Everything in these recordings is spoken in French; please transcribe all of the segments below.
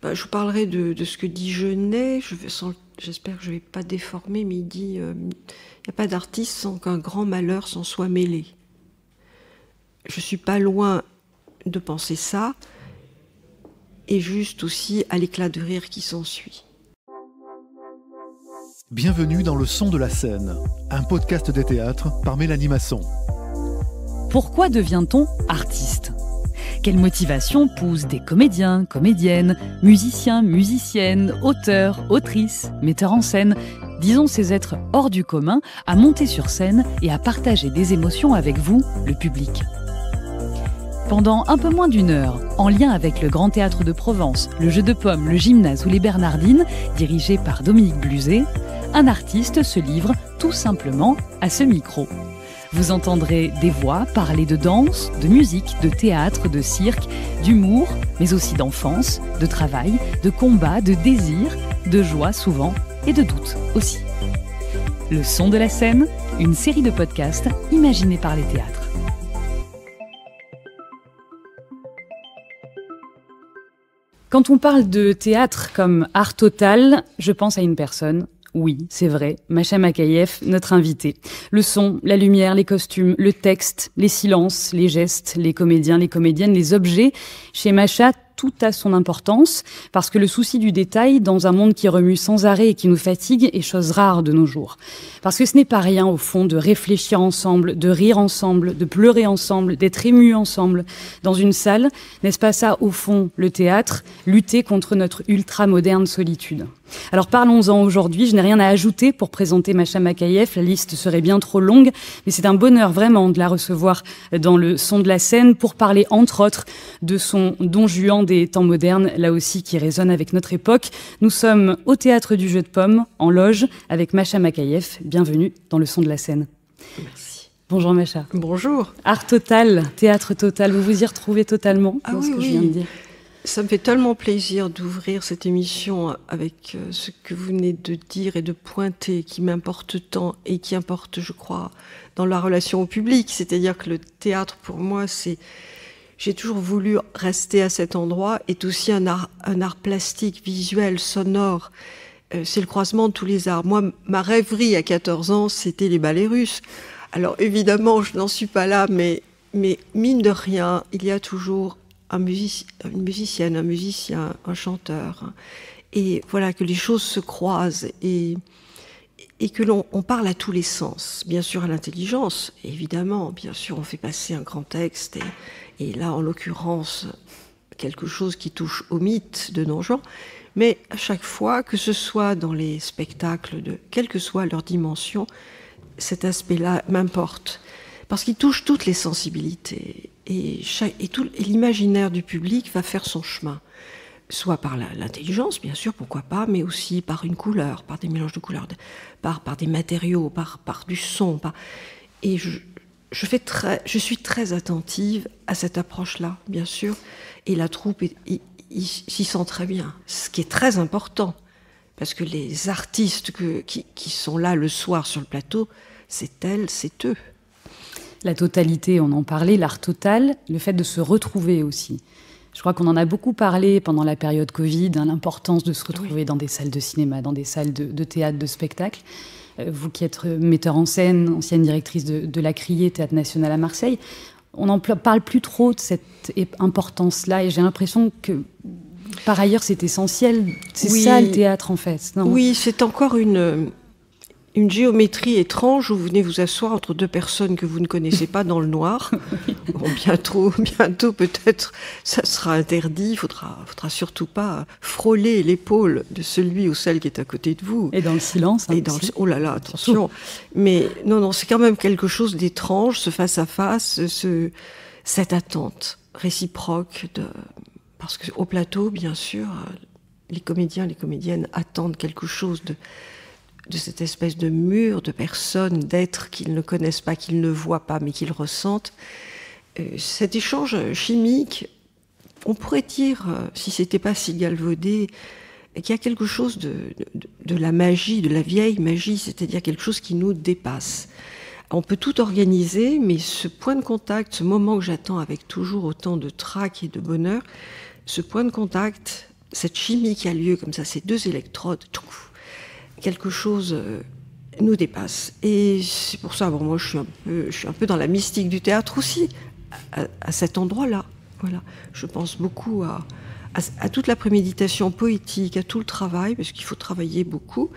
Je vous parlerai de ce que dit Genet. J'espère que je ne vais pas déformer, mais il dit il n'y a pas d'artiste sans qu'un grand malheur s'en soit mêlé. Je ne suis pas loin de penser ça, et juste aussi à l'éclat de rire qui s'ensuit. Bienvenue dans Le Son de la Scène, un podcast des théâtres par Mélanie Masson. Pourquoi devient-on artiste ? Quelle motivation pousse des comédiens, comédiennes, musiciens, musiciennes, auteurs, autrices, metteurs en scène, disons ces êtres hors du commun, à monter sur scène et à partager des émotions avec vous, le public ? Pendant un peu moins d'une heure, en lien avec le Grand Théâtre de Provence, le Jeu de Paume, le Gymnase ou les Bernardines, dirigé par Dominique Bluzet, un artiste se livre tout simplement à ce micro. Vous entendrez des voix parler de danse, de musique, de théâtre, de cirque, d'humour, mais aussi d'enfance, de travail, de combat, de désir, de joie souvent et de doute aussi. Le Son de la Scène, une série de podcasts imaginés par les théâtres. Quand on parle de théâtre comme art total, je pense à une personne. Oui, c'est vrai, Macha Makayev, notre invitée. Le son, la lumière, les costumes, le texte, les silences, les gestes, les comédiens, les comédiennes, les objets. Chez Macha, tout a son importance, parce que le souci du détail, dans un monde qui remue sans arrêt et qui nous fatigue, est chose rare de nos jours. Parce que ce n'est pas rien, au fond, de réfléchir ensemble, de rire ensemble, de pleurer ensemble, d'être ému ensemble. Dans une salle, n'est-ce pas ça, au fond, le théâtre, lutter contre notre ultra-moderne solitude ? Alors parlons-en aujourd'hui, je n'ai rien à ajouter pour présenter Macha Makayev, la liste serait bien trop longue, mais c'est un bonheur vraiment de la recevoir dans le Son de la Scène pour parler entre autres de son Don Juan des temps modernes, là aussi qui résonne avec notre époque. Nous sommes au Théâtre du Jeu de Paume, en loge, avec Macha Makayev. Bienvenue dans le Son de la Scène. Merci. Bonjour Macha. Bonjour. Art total, théâtre total, vous vous y retrouvez totalement dans ce que je viens de dire ? Ça me fait tellement plaisir d'ouvrir cette émission avec ce que vous venez de dire et de pointer, qui m'importe tant et qui importe, je crois, dans la relation au public. C'est-à-dire que le théâtre, pour moi, j'ai toujours voulu rester à cet endroit, est aussi un art plastique, visuel, sonore. C'est le croisement de tous les arts. Moi, ma rêverie à 14 ans, c'était les ballets russes. Alors évidemment, je n'en suis pas là, mais mine de rien, il y a toujours une musicienne, un musicien, un chanteur. Et voilà, que les choses se croisent et que on parle à tous les sens. Bien sûr à l'intelligence, évidemment. Bien sûr, on fait passer un grand texte. Et là, en l'occurrence, quelque chose qui touche au mythe de Don-Juan. Mais à chaque fois, que ce soit dans les spectacles, quelle que soit leur dimension, cet aspect-là m'importe. Parce qu'il touche toutes les sensibilités. Et l'imaginaire du public va faire son chemin. Soit par l'intelligence, bien sûr, pourquoi pas, mais aussi par une couleur, par des mélanges de couleurs, par des matériaux, par du son. Et je suis très attentive à cette approche-là, bien sûr. Et la troupe s'y sent très bien. Ce qui est très important. Parce que les artistes qui sont là le soir sur le plateau, c'est elles, c'est eux. La totalité, on en parlait, l'art total, le fait de se retrouver aussi. Je crois qu'on en a beaucoup parlé pendant la période Covid, l'importance de se retrouver dans des salles de cinéma, dans des salles de théâtre, de spectacle. Vous qui êtes metteur en scène, ancienne directrice de la Criée, Théâtre National à Marseille, on n'en parle plus trop de cette importance-là et j'ai l'impression que par ailleurs c'est essentiel. C'est ça le théâtre en fait. Non ? Oui, c'est encore une géométrie étrange où vous venez vous asseoir entre deux personnes que vous ne connaissez pas dans le noir. Bon, bientôt peut-être ça sera interdit. Il faudra surtout pas frôler l'épaule de celui ou celle qui est à côté de vous. Et dans le silence. Oh là là, attention. Mais non, c'est quand même quelque chose d'étrange, ce face-à-face, cette attente réciproque. Parce qu'au plateau, bien sûr, les comédiens, les comédiennes attendent quelque chose de cette espèce de mur de personnes, d'êtres qu'ils ne connaissent pas, qu'ils ne voient pas, mais qu'ils ressentent. Cet échange chimique, on pourrait dire, si c'était pas si galvaudé, qu'il y a quelque chose de la magie, de la vieille magie, c'est-à-dire quelque chose qui nous dépasse. On peut tout organiser, mais ce point de contact, ce moment que j'attends avec toujours autant de trac et de bonheur, ce point de contact, cette chimie qui a lieu comme ça, ces deux électrodes, quelque chose nous dépasse. Et c'est pour ça, moi je suis un peu dans la mystique du théâtre aussi, à cet endroit-là. Voilà. Je pense beaucoup à toute la préméditation poétique, à tout le travail, parce qu'il faut travailler beaucoup.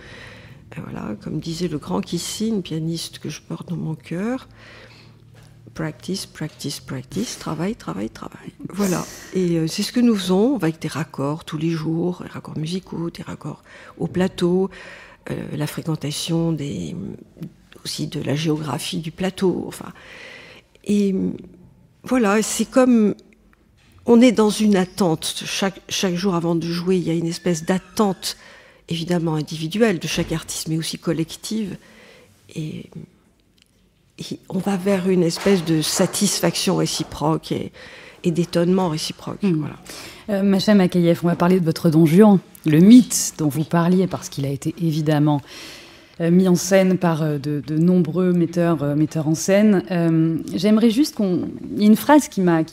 Et voilà, comme disait le grand Kissine, pianiste que je porte dans mon cœur, practice, practice, practice, travail, travail, travail. Voilà. Et c'est ce que nous faisons avec des raccords tous les jours, des raccords musicaux, des raccords au plateau, la fréquentation aussi de la géographie du plateau. Enfin, et voilà, c'est comme on est dans une attente. Chaque jour avant de jouer, il y a une espèce d'attente, évidemment individuelle de chaque artiste, mais aussi collective. Et on va vers une espèce de satisfaction réciproque et d'étonnement réciproque. Voilà. Macha Makayef, on va parler de votre Don Juan, le mythe dont vous parliez, parce qu'il a été évidemment mis en scène par de nombreux metteurs en scène. J'aimerais juste il y a une phrase qui m'a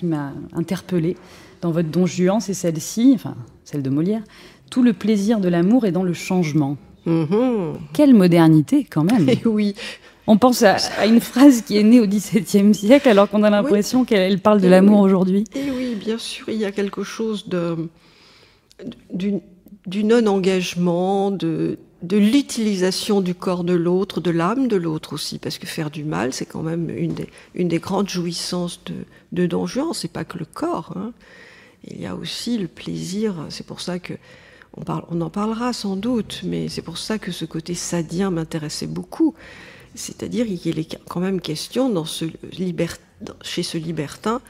interpellée dans votre Don Juan, c'est celle-ci, enfin celle de Molière. Tout le plaisir de l'amour est dans le changement. Quelle modernité quand même. Et oui. On pense à une phrase qui est née au XVIIe siècle alors qu'on a l'impression qu'elle parle de l'amour aujourd'hui. Et oui, bien sûr, il y a quelque chose du non-engagement, de l'utilisation du corps de l'autre, de l'âme de l'autre aussi, parce que faire du mal, c'est quand même une des grandes jouissances de Don Juan. C'est pas que le corps, hein. Il y a aussi le plaisir. C'est pour ça que on en parlera sans doute, mais c'est pour ça que ce côté sadien m'intéressait beaucoup. C'est-à-dire qu'il est quand même question chez ce libertin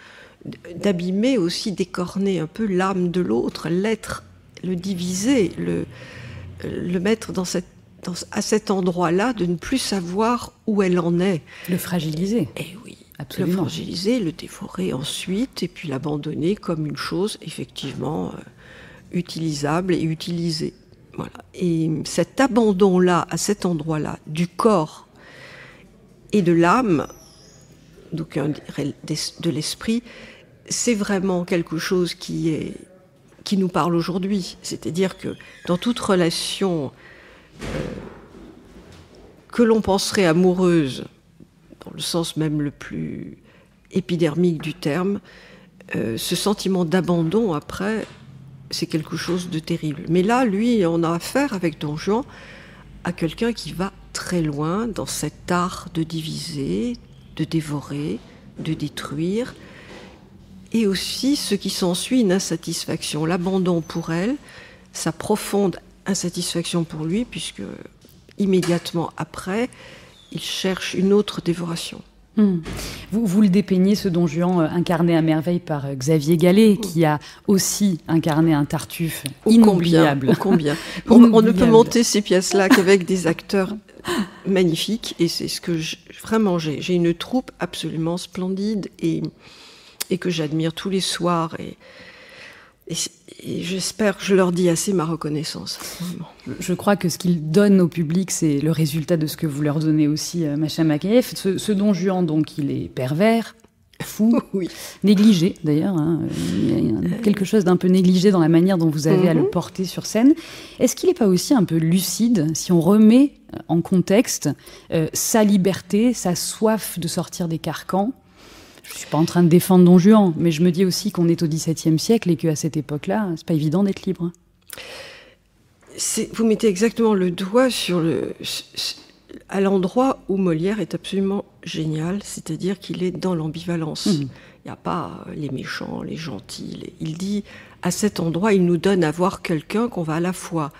d'abîmer aussi, d'écorner un peu l'âme de l'autre, l'être, le diviser, le mettre à cet endroit-là, de ne plus savoir où elle en est. Le fragiliser. Eh oui, absolument. Le fragiliser, le dévorer ensuite, et puis l'abandonner comme une chose effectivement utilisable et utilisée. Voilà. Et cet abandon-là, à cet endroit-là, du corps et de l'âme, donc de l'esprit, c'est vraiment quelque chose qui nous parle aujourd'hui. C'est-à-dire que dans toute relation que l'on penserait amoureuse, dans le sens même le plus épidermique du terme, ce sentiment d'abandon après, c'est quelque chose de terrible. Mais là, lui, on a affaire avec Don Juan à quelqu'un qui va très loin dans cet art de diviser, de dévorer, de détruire, et aussi ce qui s'ensuit, une insatisfaction, l'abandon pour elle, sa profonde insatisfaction pour lui, puisque immédiatement après, il cherche une autre dévoration. Vous le dépeignez, ce Don Juan incarné à merveille par Xavier Gallet, qui a aussi incarné un Tartuffe inoubliable. Combien. On ne peut monter ces pièces-là qu'avec des acteurs magnifiques, et c'est ce que vraiment j'ai une troupe absolument splendide et que j'admire tous les soirs, et j'espère que je leur dis assez ma reconnaissance. Je crois que ce qu'ils donnent au public, c'est le résultat de ce que vous leur donnez aussi, Macha Makayef. Ce Don Juan, donc, il est pervers, fou, oui. Négligé d'ailleurs. Hein. Il y a quelque chose d'un peu négligé dans la manière dont vous avez à le porter sur scène. Est-ce qu'il n'est pas aussi un peu lucide, si on remet en contexte sa liberté, sa soif de sortir des carcans? Je ne suis pas en train de défendre Don Juan, mais je me dis aussi qu'on est au XVIIe siècle et qu'à cette époque-là, c'est pas évident d'être libre. Vous mettez exactement le doigt à l'endroit où Molière est absolument génial, c'est-à-dire qu'il est dans l'ambivalence. Il n'y a pas les méchants, les gentils. Il dit, à cet endroit, il nous donne à voir quelqu'un qu'on va à la fois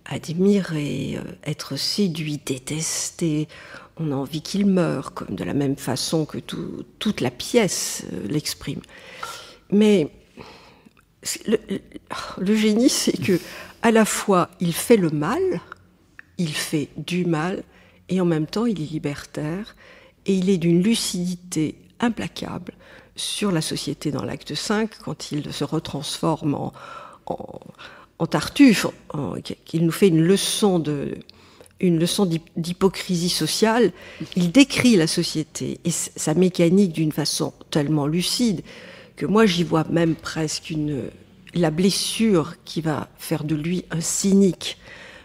admirer, être séduit, détester. On a envie qu'il meure, comme de la même façon que toute la pièce l'exprime. Mais le génie, c'est que à la fois, il fait le mal, il fait du mal, et en même temps, il est libertaire, et il est d'une lucidité implacable sur la société dans l'acte 5, quand il se retransforme en Tartuffe, qu'il nous fait une leçon d'hypocrisie sociale. Il décrit la société et sa mécanique d'une façon tellement lucide que moi j'y vois même presque la blessure qui va faire de lui un cynique.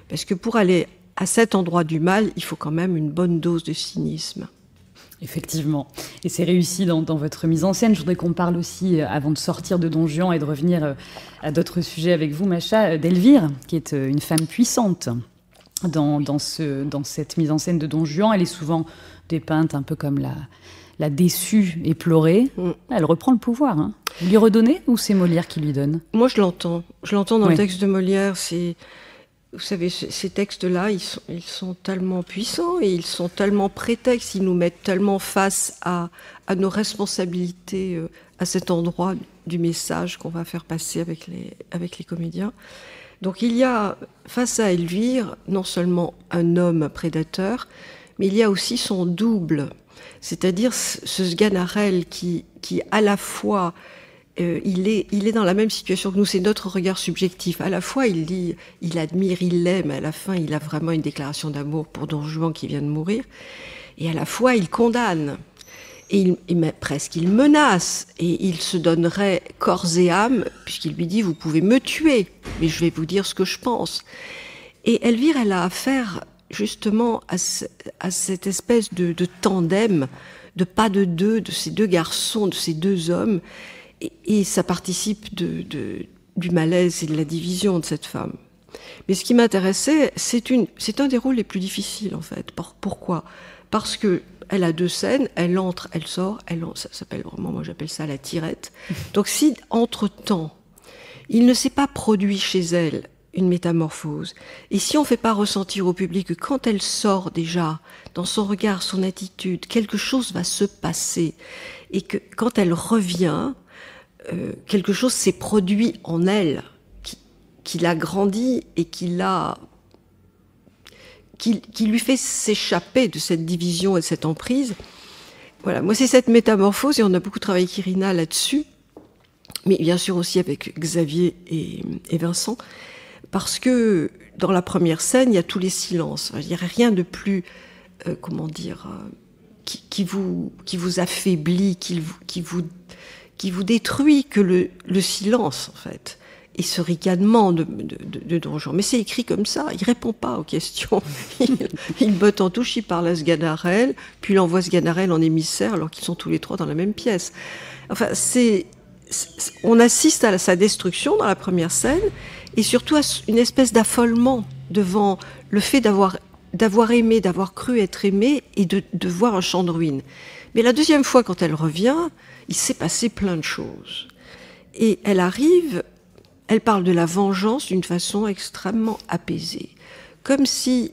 Parce que pour aller à cet endroit du mal, il faut quand même une bonne dose de cynisme. Effectivement. Et c'est réussi dans votre mise en scène. Je voudrais qu'on parle aussi, avant de sortir de Don Juan et de revenir à d'autres sujets avec vous, Macha, d'Elvire, qui est une femme puissante dans cette mise en scène de Don Juan. Elle est souvent dépeinte un peu comme la déçue, éplorée. Elle reprend le pouvoir. Hein. Vous lui redonnez ou c'est Molière qui lui donne ? Moi, je l'entends. Je l'entends dans le texte de Molière. Vous savez, ces textes-là, ils sont tellement puissants et ils sont tellement prétextes, ils nous mettent tellement face à nos responsabilités à cet endroit du message qu'on va faire passer avec les comédiens. Donc il y a face à Elvire non seulement un homme prédateur, mais il y a aussi son double, c'est-à-dire ce Sganarelle qui à la fois il est dans la même situation que nous, c'est notre regard subjectif. À la fois, il dit, il admire, il l'aime, à la fin, il a vraiment une déclaration d'amour pour Don Juan qui vient de mourir. Et à la fois, il condamne. Et presque, il menace. Et il se donnerait corps et âme, puisqu'il lui dit, vous pouvez me tuer, mais je vais vous dire ce que je pense. Et Elvire, elle a affaire justement à cette espèce de tandem, de pas de deux, de ces deux garçons, de ces deux hommes. Et ça participe du malaise et de la division de cette femme. Mais ce qui m'intéressait, c'est un des rôles les plus difficiles, en fait. Pourquoi ? Parce que elle a deux scènes, elle entre, elle sort, ça s'appelle vraiment, moi j'appelle ça la tirette. Donc si, entre-temps, il ne s'est pas produit chez elle une métamorphose, et si on ne fait pas ressentir au public que quand elle sort déjà, dans son regard, son attitude, quelque chose va se passer, et que quand elle revient, quelque chose s'est produit en elle, qui l'a grandi et qui lui fait s'échapper de cette division et de cette emprise. Voilà, moi c'est cette métamorphose, et on a beaucoup travaillé avec Irina là-dessus, mais bien sûr aussi avec Xavier et Vincent, parce que dans la première scène, il y a tous les silences. Il n'y a rien de plus, qui vous affaiblit, qui vous détruit que le silence, en fait. Et ce ricanement de Don Juan. Mais c'est écrit comme ça, il répond pas aux questions. Il botte en touche, il parle à Sganarelle, puis il envoie Sganarelle en émissaire, alors qu'ils sont tous les trois dans la même pièce. Enfin, on assiste à sa destruction dans la première scène, et surtout à une espèce d'affolement devant le fait d'avoir aimé, d'avoir cru être aimé, et de voir un champ de ruines. Mais la deuxième fois, quand elle revient, il s'est passé plein de choses. Et elle arrive, elle parle de la vengeance d'une façon extrêmement apaisée. Comme si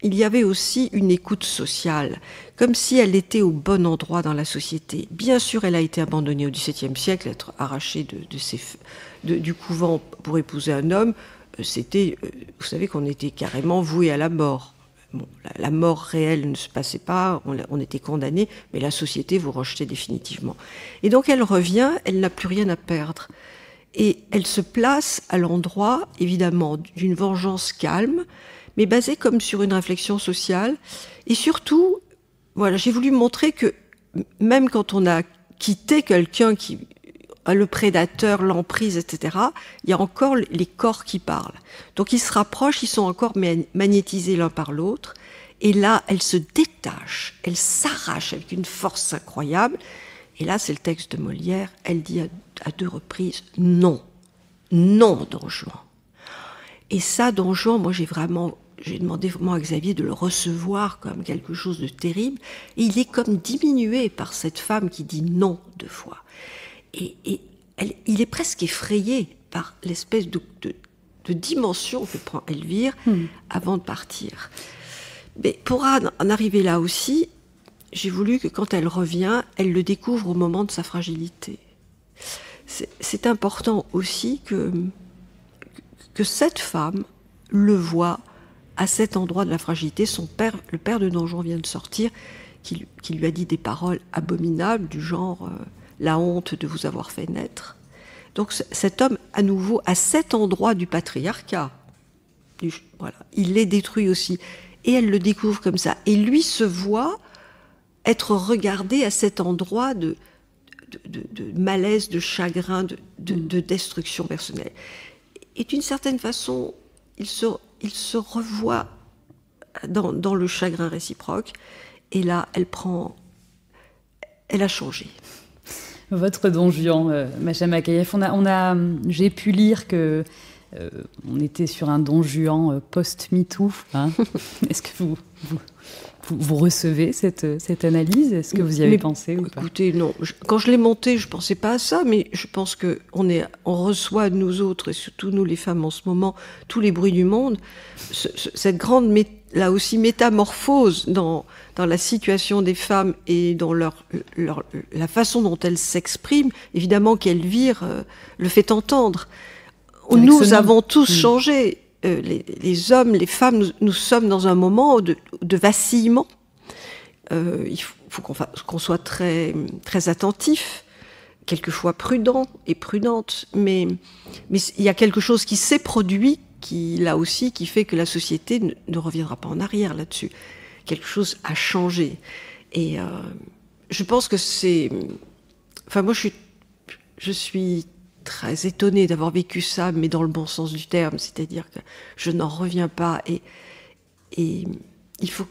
il y avait aussi une écoute sociale, comme si elle était au bon endroit dans la société. Bien sûr, elle a été abandonnée au XVIIe siècle, être arrachée du couvent pour épouser un homme, c'était, vous savez qu'on était carrément voué à la mort. Bon, la mort réelle ne se passait pas, on était condamné, mais la société vous rejetait définitivement. Et donc elle revient, elle n'a plus rien à perdre. Et elle se place à l'endroit, évidemment, d'une vengeance calme, mais basée comme sur une réflexion sociale. Et surtout, voilà, j'ai voulu montrer que même quand on a quitté quelqu'un qui a le prédateur, l'emprise, etc., il y a encore les corps qui parlent. Donc ils se rapprochent, ils sont encore magnétisés l'un par l'autre. Et là, elle se détache, elle s'arrache avec une force incroyable. Et là, c'est le texte de Molière, elle dit à deux reprises « Non, non, Don Juan ». Et ça, Don Juan, moi j'ai demandé vraiment à Xavier de le recevoir comme quelque chose de terrible. Et il est comme diminué par cette femme qui dit non deux fois. Et il est presque effrayé par l'espèce de dimension que prend Elvire avant de partir. Mais pour en arriver là aussi, j'ai voulu que quand elle revient, elle le découvre au moment de sa fragilité. C'est important aussi que cette femme le voit à cet endroit de la fragilité. Le père de Don Juan vient de sortir, qui lui a dit des paroles abominables du genre la honte de vous avoir fait naître. Donc cet homme, à nouveau, à cet endroit du patriarcat, voilà, il est détruit aussi. Et elle le découvre comme ça. Et lui se voit être regardé à cet endroit de malaise, de chagrin, de destruction personnelle. Et d'une certaine façon, il se revoit dans le chagrin réciproque. Et là, elle a changé. Votre Don Juan, Macha Makayef, j'ai pu lire que on était sur un Don Juan post-MeToo. Hein. Est-ce que vous recevez cette analyse? Est-ce que vous y avez pensé ou pas? Écoutez, non. Quand je l'ai monté, je ne pensais pas à ça, mais je pense qu'on reçoit, nous autres, et surtout nous les femmes en ce moment, tous les bruits du monde, cette grande, là aussi, métamorphose dans la situation des femmes et dans la façon dont elles s'expriment. Évidemment qu'Elvire le fait entendre. Nous avons tous changé. Les hommes, les femmes, nous sommes dans un moment de vacillement. Il faut qu'on soit très, très attentif, quelquefois prudent et prudente, mais il y a quelque chose qui s'est produit, là aussi, qui fait que la société ne reviendra pas en arrière là-dessus. Quelque chose a changé. Et je pense que c'est... Enfin, moi, je suis très étonnée d'avoir vécu ça, mais dans le bon sens du terme, c'est-à-dire que je n'en reviens pas, et il faut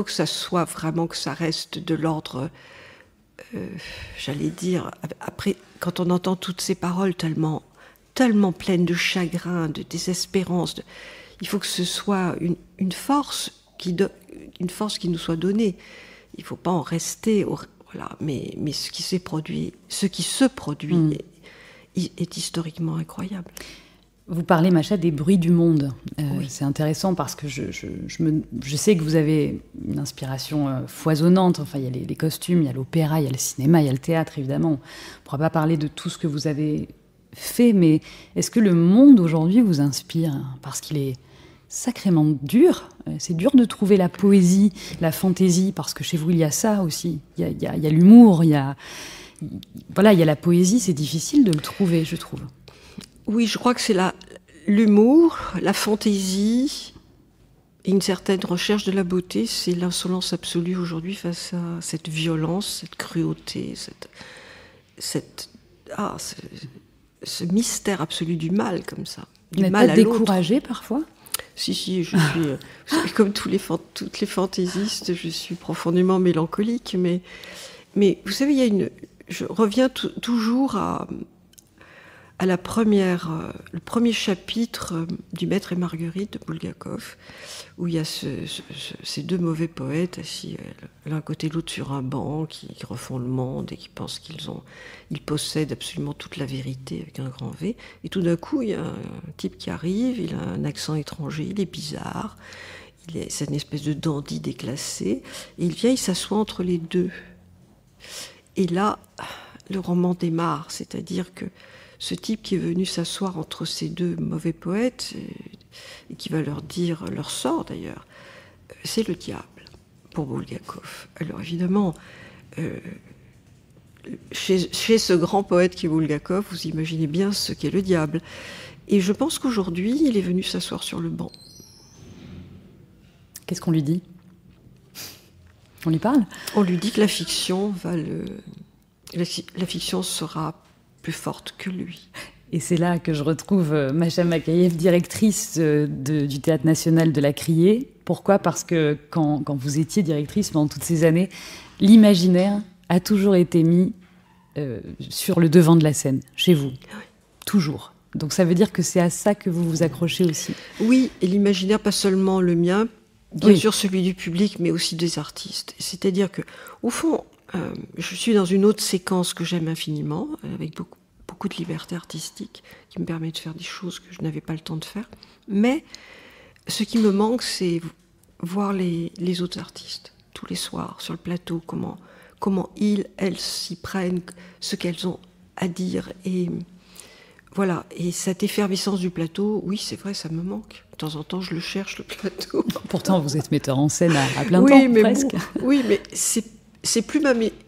que ça soit vraiment, que ça reste de l'ordre, j'allais dire, après, quand on entend toutes ces paroles tellement pleines de chagrin, de désespérance, il faut que ce soit une force qui nous soit donnée. Il ne faut pas en rester, voilà, mais ce qui se produit est historiquement incroyable. Vous parlez, Macha, des bruits du monde. Oui. C'est intéressant parce que je sais que vous avez une inspiration foisonnante. Enfin, il y a les costumes, il y a l'opéra, il y a le cinéma, il y a le théâtre, évidemment. On ne pourra pas parler de tout ce que vous avez fait, mais est-ce que le monde aujourd'hui vous inspire? Parce qu'il est sacrément dur. C'est dur de trouver la poésie, la fantaisie, parce que chez vous, il y a ça aussi. Il y a l'humour, il y a la poésie, c'est difficile de le trouver, je trouve. Oui, je crois que c'est l'humour, la fantaisie et une certaine recherche de la beauté. C'est l'insolence absolue aujourd'hui face à cette violence, cette cruauté, ce mystère absolu du mal, comme ça. Vous n'êtes pas découragée parfois? Si, je suis comme toutes les fantaisistes, je suis profondément mélancolique, mais vous savez, je reviens toujours à le premier chapitre du Maître et Marguerite de Bulgakov, où il y a ces deux mauvais poètes assis l'un côté de l'autre sur un banc, qui refont le monde et qui pensent qu'ils possèdent absolument toute la vérité avec un grand V. Et tout d'un coup, il y a un type qui arrive, il a un accent étranger, il est bizarre, c'est une espèce de dandy déclassé, et il vient, il s'assoit entre les deux. Et là, le roman démarre, c'est-à-dire que ce type qui est venu s'asseoir entre ces deux mauvais poètes, et qui va leur dire leur sort d'ailleurs, c'est le diable, pour Bulgakov. Alors évidemment, chez ce grand poète qui est Bulgakov, vous imaginez bien ce qu'est le diable. Et je pense qu'aujourd'hui, il est venu s'asseoir sur le banc. Qu'est-ce qu'on lui dit? On lui parle? On lui dit que la fiction la fiction sera plus forte que lui. Et c'est là que je retrouve Macha Makayef, directrice du Théâtre National de la Criée. Pourquoi? Parce que quand vous étiez directrice pendant toutes ces années, l'imaginaire a toujours été mis sur le devant de la scène, chez vous. Oui. Toujours. Donc ça veut dire que c'est à ça que vous vous accrochez aussi. Oui, et l'imaginaire, pas seulement le mien, bien sûr celui du public, mais aussi des artistes. C'est-à-dire que, au fond, je suis dans une autre séquence que j'aime infiniment, avec beaucoup de liberté artistique, qui me permet de faire des choses que je n'avais pas le temps de faire. Mais ce qui me manque, c'est voir les autres artistes, tous les soirs, sur le plateau, comment elles s'y prennent, ce qu'elles ont à dire. Et voilà, et cette effervescence du plateau, oui, c'est vrai, ça me manque. De temps en temps, je le cherche, le plateau. Pourtant, vous êtes metteur en scène à plein temps, presque. Oui, mais c'est plus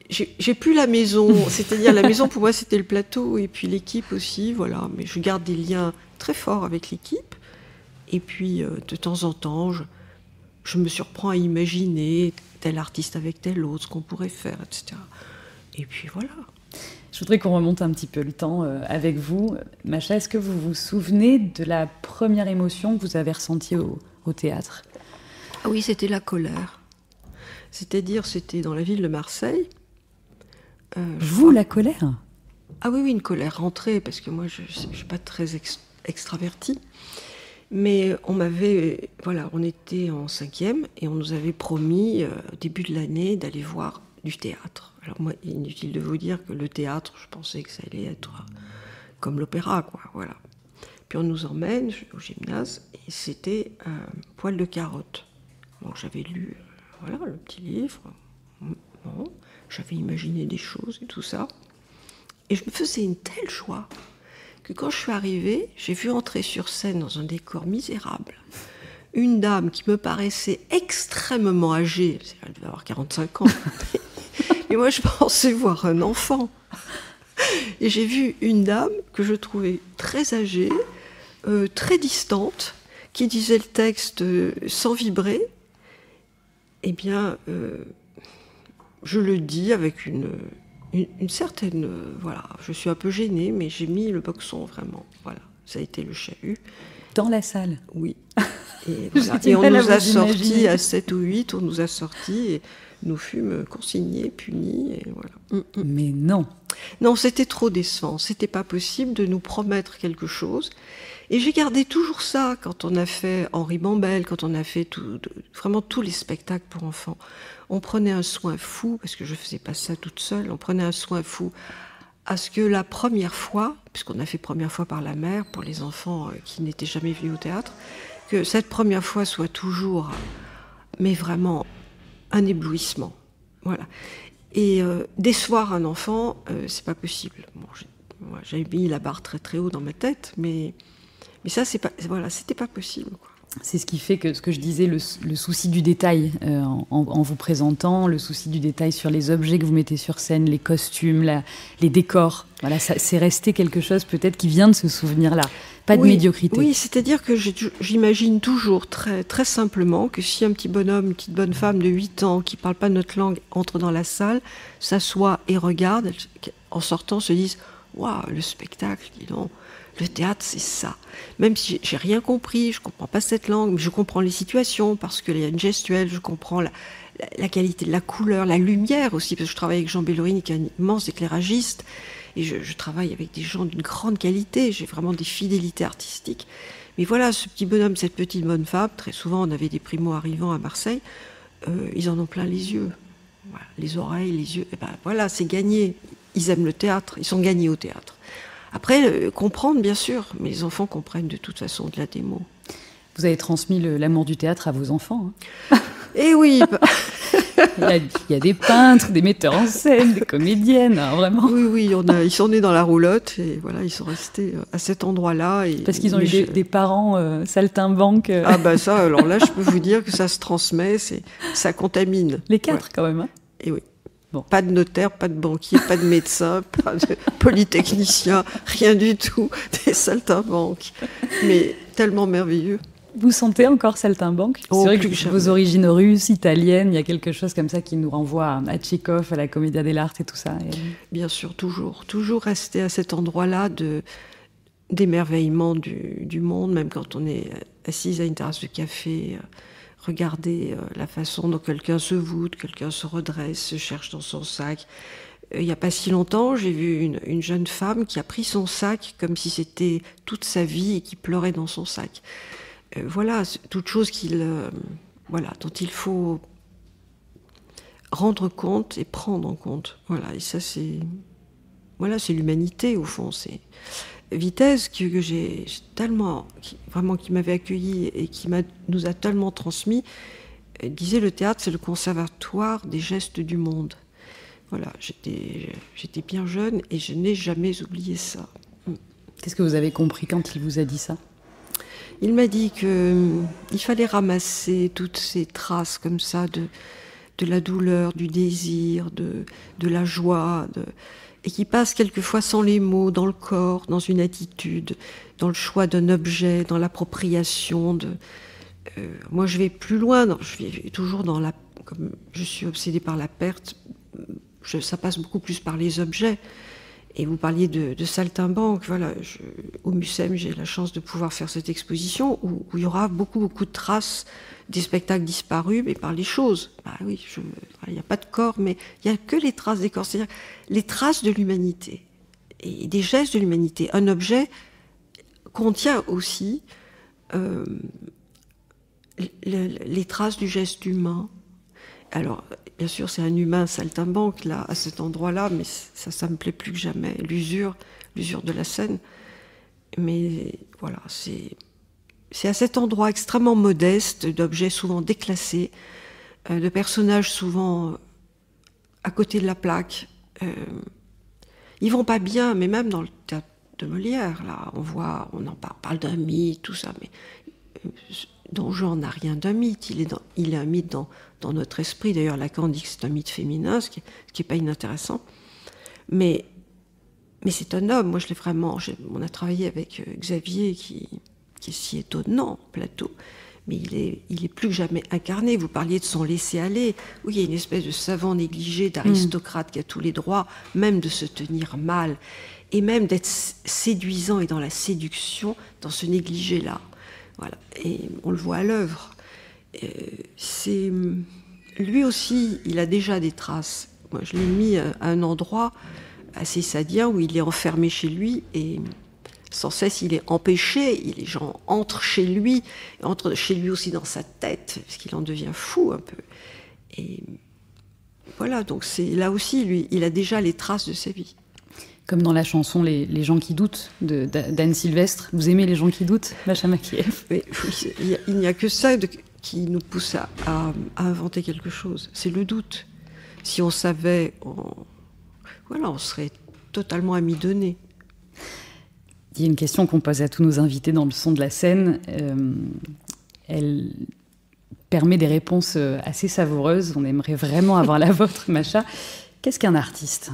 j'ai plus la maison, c'est-à-dire la maison pour moi c'était le plateau et puis l'équipe aussi, voilà, mais je garde des liens très forts avec l'équipe et puis de temps en temps je me surprends à imaginer tel artiste avec tel autre, ce qu'on pourrait faire, etc. Et puis voilà. Je voudrais qu'on remonte un petit peu le temps avec vous. Macha, est-ce que vous vous souvenez de la première émotion que vous avez ressentie au théâtre ? Ah oui, c'était la colère. C'est-à-dire, c'était dans la ville de Marseille. La colère ? Ah oui, une colère rentrée, parce que moi, je ne suis pas très extravertie. Mais on était en 5e et on nous avait promis, au début de l'année, d'aller voir du théâtre. Alors moi, inutile de vous dire que le théâtre, je pensais que ça allait être comme l'opéra, quoi, voilà. Puis on nous emmène au gymnase et c'était Poil de carotte. Bon, j'avais lu le petit livre, bon, j'avais imaginé des choses et tout ça. Et je me faisais une telle joie que quand je suis arrivée, j'ai vu entrer sur scène dans un décor misérable une dame qui me paraissait extrêmement âgée, elle devait avoir 45 ans, et moi je pensais voir un enfant. Et j'ai vu une dame que je trouvais très âgée, très distante, qui disait le texte sans vibrer. Eh bien, je le dis avec une certaine... je suis un peu gênée, mais j'ai mis le boxon, vraiment. Voilà, ça a été le chahut. Dans la salle ? Oui. Et, et on nous a sortis à 7 ou 8, on nous a sortis et nous fûmes consignés, punis, et voilà. Mais non. Non, c'était trop décevant, c'était pas possible de nous promettre quelque chose. Et j'ai gardé toujours ça quand on a fait Henri Bambel, quand on a fait vraiment tous les spectacles pour enfants. On prenait un soin fou, parce que je faisais pas ça toute seule, on prenait un soin fou à ce que la première fois, puisqu'on a fait première fois par la mère, pour les enfants qui n'étaient jamais venus au théâtre, que cette première fois soit toujours, mais vraiment, un éblouissement. Voilà. Et décevoir un enfant, c'est pas possible. Bon, j'avais mis la barre très très haut dans ma tête, mais ça, c'était pas possible, quoi. C'est ce qui fait que ce que je disais, le souci du détail en vous présentant, le souci du détail sur les objets que vous mettez sur scène, les costumes, les décors. Voilà, c'est resté quelque chose peut-être qui vient de ce souvenir-là, pas de médiocrité. Oui, c'est-à-dire que j'imagine toujours très, très simplement que si un petit bonhomme, une petite bonne femme de 8 ans qui ne parle pas notre langue entre dans la salle, s'assoit et regarde, en sortant se disent « Waouh, le spectacle, dis donc !» Le théâtre, c'est ça. Même si j'ai rien compris, je comprends pas cette langue, mais je comprends les situations parce qu'il y a une gestuelle, je comprends la qualité de la couleur, la lumière aussi, parce que je travaille avec Jean Bellorini, qui est un immense éclairagiste, et je travaille avec des gens d'une grande qualité, j'ai vraiment des fidélités artistiques. Mais voilà, ce petit bonhomme, cette petite bonne femme, très souvent on avait des primo-arrivants à Marseille, ils en ont plein les yeux. Voilà, les oreilles, les yeux, et ben voilà, c'est gagné. Ils aiment le théâtre, ils sont gagnés au théâtre. Après, comprendre, bien sûr, mais les enfants comprennent de toute façon de la démo. Vous avez transmis l'amour du théâtre à vos enfants, hein. Eh oui. Il y a des peintres, des metteurs en scène, des comédiennes, hein, vraiment. Oui, ils sont nés dans la roulotte et voilà, ils sont restés à cet endroit-là. Parce qu'ils ont eu des parents saltimbanques. Ah bah ça, alors là, je peux vous dire que ça se transmet, ça contamine. Les 4 quand même, hein. Et oui. Bon. Pas de notaire, pas de banquier, pas de médecin, pas de polytechnicien, rien du tout, des saltimbanques. Mais tellement merveilleux. Vous sentez encore saltimbanque ? C'est vrai que vos origines russes, italiennes, il y a quelque chose comme ça qui nous renvoie à Tchekhov, à la Commedia dell'arte et tout ça. Bien sûr, toujours rester à cet endroit-là d'émerveillement du monde, même quand on est assise à une terrasse de café. Regarder la façon dont quelqu'un se voûte, quelqu'un se redresse, se cherche dans son sac. Il n'y a pas si longtemps, j'ai vu une jeune femme qui a pris son sac comme si c'était toute sa vie et qui pleurait dans son sac. Voilà, toute chose dont il faut rendre compte et prendre en compte. Voilà, et ça c'est l'humanité au fond. C'est Vitesse que j'ai tellement, qui m'avait accueilli et qui nous a tellement transmis, disait le théâtre c'est le conservatoire des gestes du monde. Voilà, j'étais bien jeune et je n'ai jamais oublié ça. Qu'est-ce que vous avez compris quand il vous a dit ça ? Il m'a dit qu'il fallait ramasser toutes ces traces comme ça de la douleur, du désir, de la joie, et qui passe quelquefois sans les mots, dans le corps, dans une attitude, dans le choix d'un objet, dans l'appropriation. Moi, je vais plus loin, je vais toujours comme je suis obsédée par la perte, ça passe beaucoup plus par les objets. Et vous parliez de saltimbanque. Voilà, au Mucem, j'ai la chance de pouvoir faire cette exposition où il y aura beaucoup de traces des spectacles disparus, mais par les choses. Bah oui, il n'y a pas de corps, mais il n'y a que les traces des corps, c'est-à-dire les traces de l'humanité et des gestes de l'humanité. Un objet contient aussi les traces du geste humain. Alors, bien sûr, c'est un humain saltimbanque, là, à cet endroit-là, mais ça me plaît plus que jamais. L'usure de la scène. Mais voilà, c'est à cet endroit extrêmement modeste, d'objets souvent déclassés, de personnages souvent à côté de la plaque. Ils vont pas bien, mais même dans le théâtre de Molière, là, on en parle d'un mythe, tout ça, mais Don Juan n'a rien d'un mythe. Il est un mythe dans notre esprit. D'ailleurs, Lacan dit que c'est un mythe féminin, ce qui est pas inintéressant. Mais c'est un homme. Moi, on a travaillé avec Xavier, qui est si étonnant en plateau. Mais il est plus que jamais incarné. Vous parliez de son laisser-aller. Oui, il y a une espèce de savant négligé, d'aristocrate qui a tous les droits, même de se tenir mal, et même d'être séduisant et dans la séduction, dans ce négligé-là. Voilà. Et on le voit à l'œuvre. Lui aussi, il a déjà des traces. Moi, je l'ai mis à un endroit assez sadien où il est enfermé chez lui et sans cesse il est empêché. Les gens entrent chez lui aussi dans sa tête, parce qu'il en devient fou un peu. Et voilà, donc là aussi, lui, il a déjà les traces de sa vie. Comme dans la chanson Les gens qui doutent d'Anne Sylvestre. Vous aimez Les gens qui doutent, Macha Makieff? Oui, il n'y a que ça qui nous pousse à inventer quelque chose. C'est le doute. Si on savait, on serait totalement amidonné. Il y a une question qu'on pose à tous nos invités dans le son de la scène. Elle permet des réponses assez savoureuses. On aimerait vraiment avoir la vôtre, Macha. Qu'est-ce qu'un artiste ?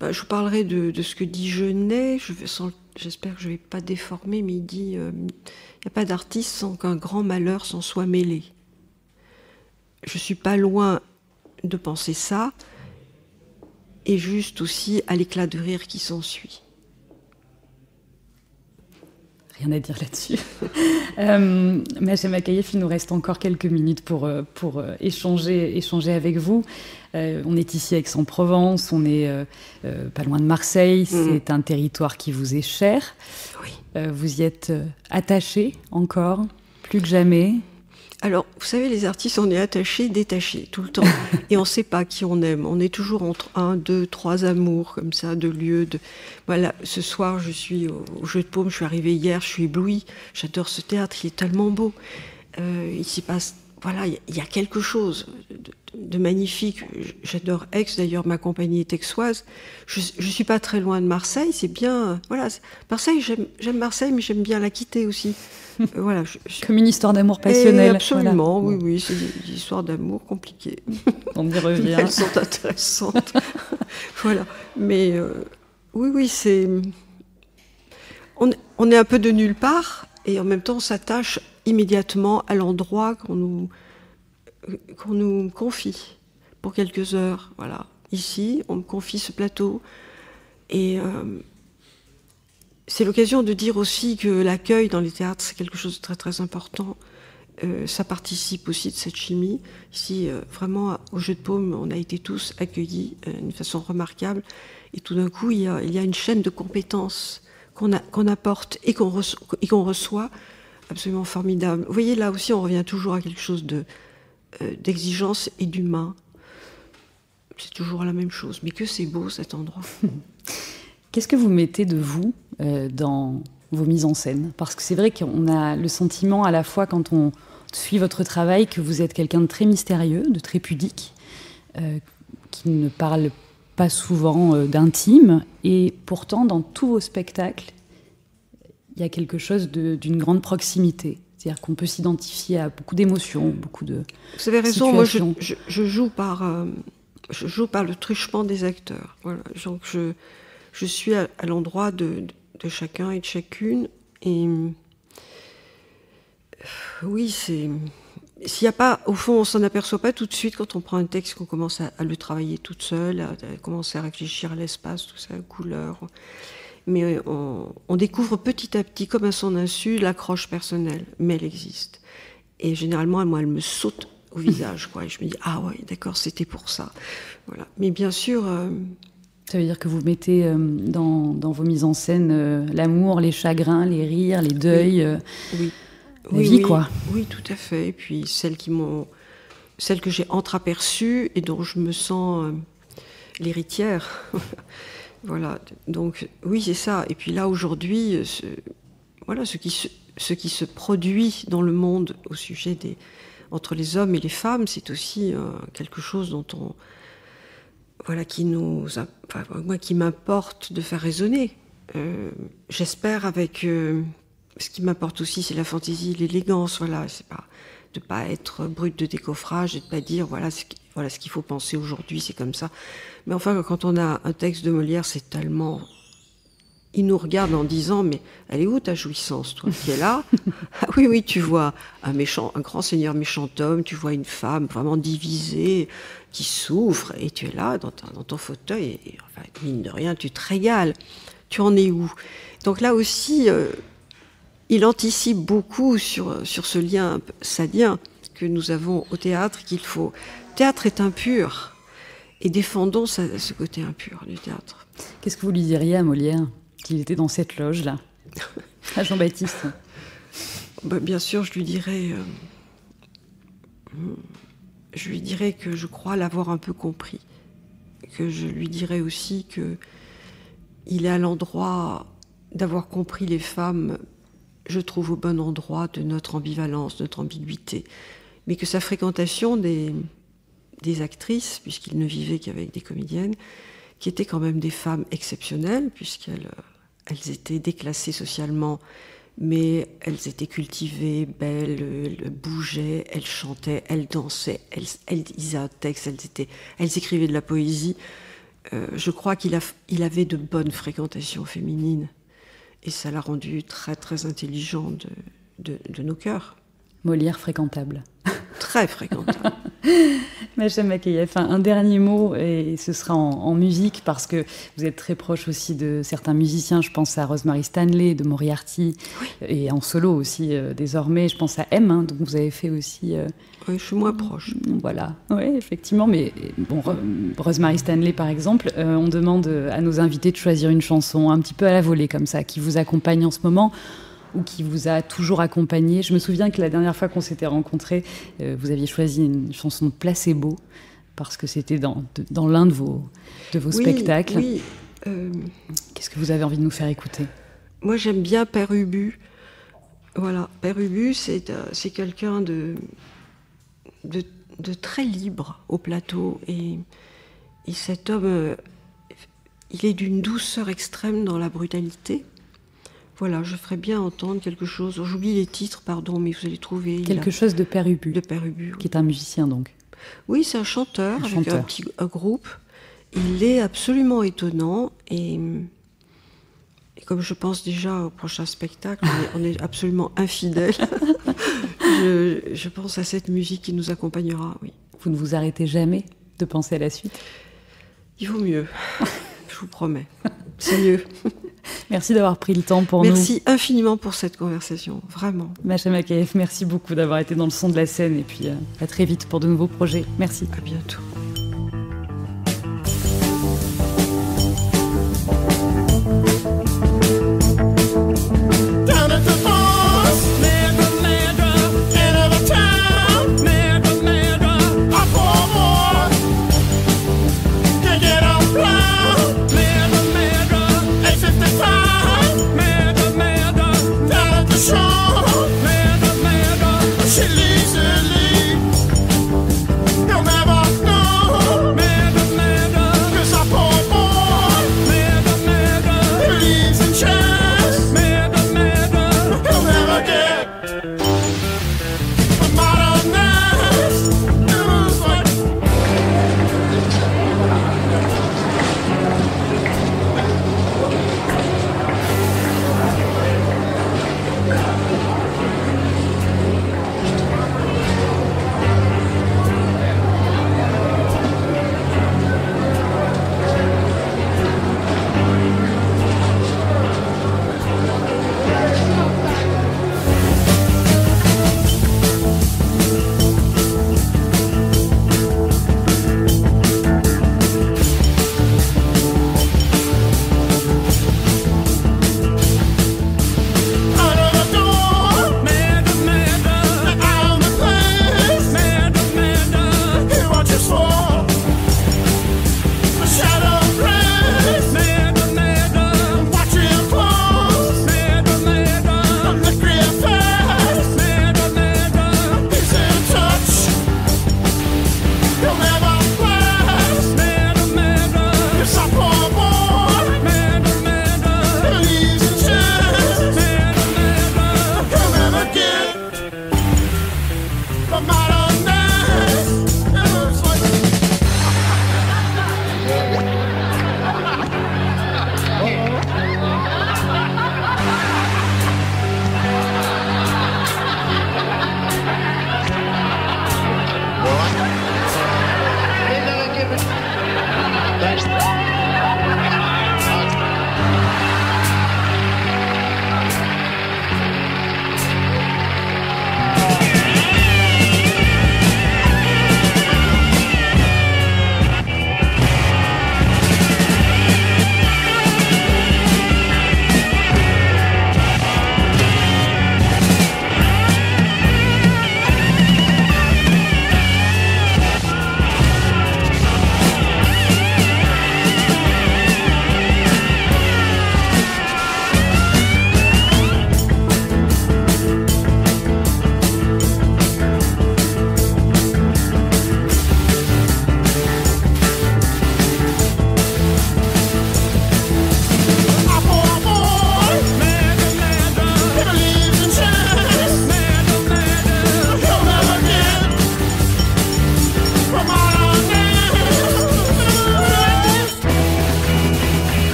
Je vous parlerai de ce que dit Genet. J'espère que je ne vais pas déformer, mais il dit il n'y a pas d'artiste sans qu'un grand malheur s'en soit mêlé. Je ne suis pas loin de penser ça, et juste aussi à l'éclat de rire qui s'ensuit. Rien à dire là-dessus. Macha Makieff, il nous reste encore quelques minutes pour échanger avec vous. On est ici à Aix-en-Provence, on est pas loin de Marseille, c'est un territoire qui vous est cher. Oui. Vous y êtes attaché encore, plus que jamais. Alors, vous savez, les artistes, on est attachés, détachés, tout le temps. Et on ne sait pas qui on aime. On est toujours entre 1, 2, 3 amours, comme ça, de lieux. Voilà, ce soir, je suis au Jeu de Paume, je suis arrivée hier, je suis éblouie. J'adore ce théâtre, il est tellement beau. Il s'y passe... Voilà, il y a quelque chose de magnifique. J'adore Aix, d'ailleurs, ma compagnie est aixoise. Je suis pas très loin de Marseille, c'est bien... Voilà, Marseille, j'aime Marseille, mais j'aime bien la quitter aussi. Voilà, comme une histoire d'amour passionnelle. Absolument, voilà. Oui, c'est des histoires d'amour compliquées. On y revient. Mais elles sont intéressantes. Voilà, mais oui, c'est... On est un peu de nulle part, et en même temps, on s'attache immédiatement à l'endroit qu'on nous confie pour quelques heures. Voilà. Ici, on me confie ce plateau. Et c'est l'occasion de dire aussi que l'accueil dans les théâtres, c'est quelque chose de très très important. Ça participe aussi de cette chimie. Ici, vraiment, au Jeu de Paume, on a été tous accueillis d'une façon remarquable. Et tout d'un coup, il y a une chaîne de compétences qu'on apporte et qu'on reçoit, absolument formidable. Vous voyez, là aussi, on revient toujours à quelque chose d'exigence et d'humain. C'est toujours la même chose. Mais que c'est beau, cet endroit. Qu'est-ce que vous mettez de vous dans vos mises en scène? Parce que c'est vrai qu'on a le sentiment, à la fois, quand on suit votre travail, que vous êtes quelqu'un de très mystérieux, de très pudique, qui ne parle pas souvent d'intime. Et pourtant, dans tous vos spectacles, il y a quelque chose d'une grande proximité. C'est-à-dire qu'on peut s'identifier à beaucoup d'émotions, beaucoup de Vous avez raison, situations. Moi je joue par le truchement des acteurs. Voilà. Donc je suis à l'endroit de chacun et de chacune. Et oui, s'il n'y a pas, au fond, on s'en aperçoit pas tout de suite quand on prend un texte, qu'on commence à le travailler toute seule, à commencer à réfléchir à l'espace, tout ça, à la couleur. Mais on découvre petit à petit, comme à son insu, l'accroche personnelle, mais elle existe. Et généralement, moi, elle me saute au visage, quoi. Et je me dis, ah ouais, d'accord, c'était pour ça. Voilà. Mais bien sûr... Ça veut dire que vous mettez dans vos mises en scène l'amour, les chagrins, les rires, les deuils, oui. la vie, quoi. Oui, tout à fait. Et puis celles que j'ai entreaperçues et dont je me sens l'héritière. Voilà. Donc oui, c'est ça. Et puis là, aujourd'hui, ce qui se produit dans le monde au sujet entre les hommes et les femmes, c'est aussi quelque chose dont qui m'importe de faire résonner. J'espère avec... ce qui m'importe aussi, c'est la fantaisie, l'élégance, voilà. C'est pas de pas être brute de décoffrage et de pas dire voilà ce qu'il faut penser aujourd'hui, c'est comme ça. Mais enfin, quand on a un texte de Molière, c'est tellement... Il nous regarde en disant, mais elle est où ta jouissance, toi, qui est là? Ah oui, tu vois un grand seigneur méchant homme, tu vois une femme vraiment divisée, qui souffre, et tu es là dans ton fauteuil, et enfin, mine de rien, tu te régales. Tu en es où? Donc là aussi, il anticipe beaucoup sur ce lien sadien que nous avons au théâtre, qu'il faut... Théâtre est impur, et défendons ce côté impur du théâtre. Qu'est-ce que vous lui diriez à Molière, qu'il était dans cette loge-là, à Jean-Baptiste? Bien sûr, je lui dirais que je crois l'avoir un peu compris. Que je lui dirais aussi qu'il est à l'endroit d'avoir compris les femmes, je trouve, au bon endroit de notre ambivalence, notre ambiguïté. Mais que sa fréquentation des actrices, puisqu'il ne vivait qu'avec des comédiennes, qui étaient quand même des femmes exceptionnelles, puisqu'elles étaient déclassées socialement, mais elles étaient cultivées, belles, elles bougeaient, elles chantaient, elles dansaient, elles disaient un texte, elles écrivaient de la poésie. Je crois qu'il avait de bonnes fréquentations féminines, et ça l'a rendu très très intelligent de nos cœurs. Molière fréquentable. Très fréquentable. Macham Makeyef, un dernier mot, et ce sera en musique, parce que vous êtes très proche aussi de certains musiciens. Je pense à Rosemary Stanley, de Moriarty, oui. Et en solo aussi, désormais. Je pense à M, dont vous avez fait aussi... Oui, je suis moins proche. Voilà, oui, effectivement. Mais bon, Rosemary Stanley, par exemple, on demande à nos invités de choisir une chanson un petit peu à la volée, comme ça, qui vous accompagne en ce moment, ou qui vous a toujours accompagné. Je me souviens que la dernière fois qu'on s'était rencontrés, vous aviez choisi une chanson de Placebo, parce que c'était dans l'un de vos spectacles. Oui. Qu'est-ce que vous avez envie de nous faire écouter? Moi, j'aime bien Père Ubu. Voilà, Père Ubu, c'est quelqu'un de très libre au plateau. Et cet homme, il est d'une douceur extrême dans la brutalité. Voilà, je ferais bien entendre quelque chose. J'oublie les titres, pardon, mais vous allez trouver... Quelque chose de Père Ubu. De Père Ubu, oui. Qui est un musicien, donc. Oui, c'est un chanteur avec un groupe. Il est absolument étonnant. Et comme je pense déjà au prochain spectacle, on est absolument infidèles. Je pense à cette musique qui nous accompagnera, oui. Vous ne vous arrêtez jamais de penser à la suite? Il vaut mieux, je vous promets. C'est mieux. Merci d'avoir pris le temps pour nous. Merci infiniment pour cette conversation, vraiment. Macham Makeyef, merci beaucoup d'avoir été dans le son de la scène, et puis à très vite pour de nouveaux projets. Merci. À bientôt.